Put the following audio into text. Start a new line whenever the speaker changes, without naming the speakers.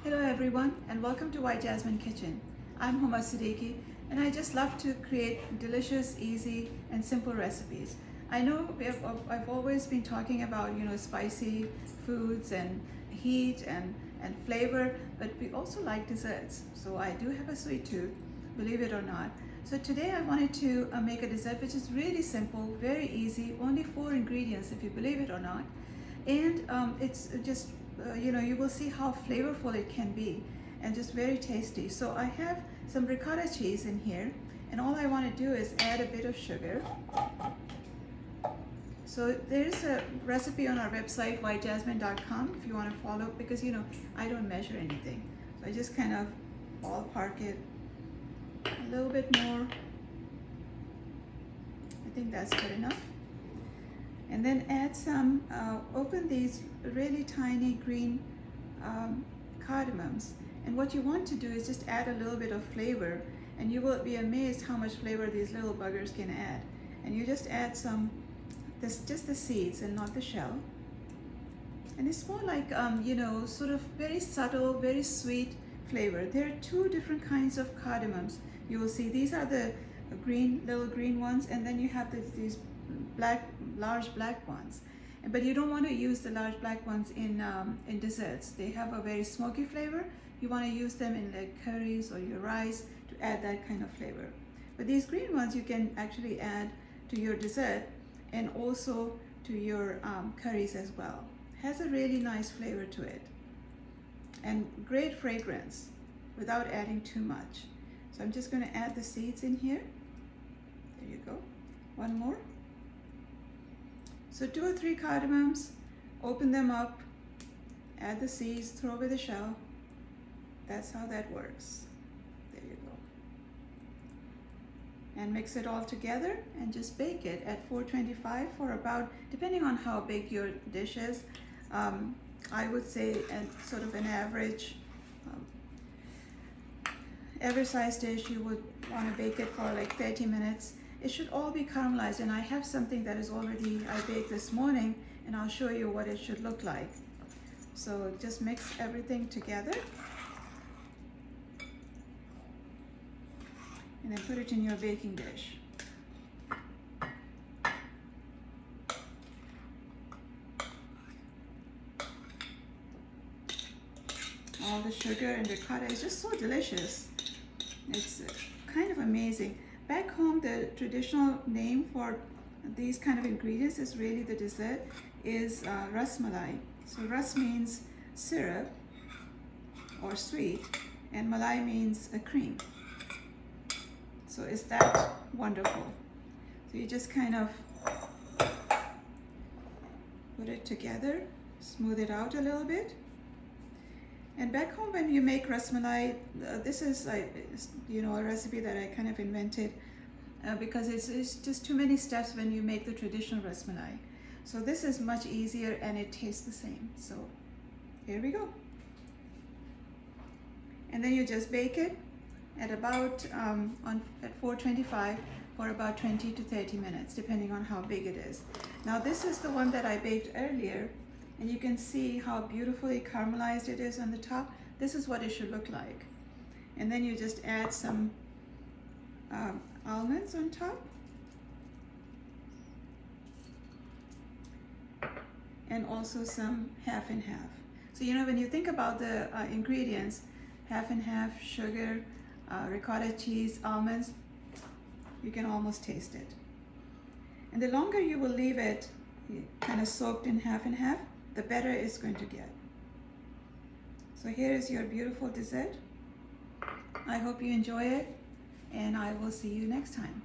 Hello everyone and welcome to Jasmine Kitchen. I'm Huma Siddiqui and I just love to create delicious, easy and simple recipes. I know I've always been talking about spicy foods and heat and flavor, but we also like desserts. So I do have a sweet tooth, believe it or not. So today I wanted to make a dessert which is really simple, very easy, only 4 ingredients if you believe it or not. And it's just you will see how flavorful it can be and just very tasty. So I have some ricotta cheese in here, and all I want to do is add a bit of sugar. So there's a recipe on our website yjasmine.com if you want to follow, because I don't measure anything, so I just kind of ballpark it a little bit more. I think that's good enough. And then add some, open these really tiny green cardamoms. And what you want to do is just add a little bit of flavor, and you will be amazed how much flavor these little buggers can add. And you just add some, just the seeds and not the shell. And it's more like, sort of very subtle, very sweet flavor. There are 2 different kinds of cardamoms. You will see these are the little green ones, and then you have these large black ones. But you don't want to use the large black ones in desserts. They have a very smoky flavor. You want to use them in like curries or your rice to add that kind of flavor. But these green ones you can actually add to your dessert and also to your curries as well. Has a really nice flavor to it and great fragrance without adding too much. So I'm just going to add the seeds in here. There you go. One more. So 2 or 3 cardamoms, open them up, add the seeds, throw away the shell. That's how that works. There you go. And mix it all together and just bake it at 425 for about, depending on how big your dish is, I would say at sort of an average size dish, you would want to bake it for like 30 minutes. It should all be caramelized, and I have something that is already I baked this morning, and I'll show you what it should look like. So just mix everything together and then put it in your baking dish. All the sugar and ricotta is just so delicious. It's kind of amazing. Back home, the traditional name for these kind of ingredients is really the dessert is Ras-Malai. So Ras means syrup or sweet, and Malai means a cream. So is that wonderful? So you just kind of put it together, smooth it out a little bit. And back home, when you make Ras-Malai, this is a recipe that I kind of invented because it's just too many steps when you make the traditional Ras-Malai. So this is much easier and it tastes the same. So here we go. And then you just bake it at about at 425 for about 20 to 30 minutes, depending on how big it is. Now this is the one that I baked earlier. And you can see how beautifully caramelized it is on the top. This is what it should look like. And then you just add some almonds on top. And also some half and half. So when you think about the ingredients, half and half, sugar, ricotta cheese, almonds, you can almost taste it. And the longer you will leave it kind of soaked in half and half, the better it's going to get. So here is your beautiful dessert. I hope you enjoy it, and I will see you next time.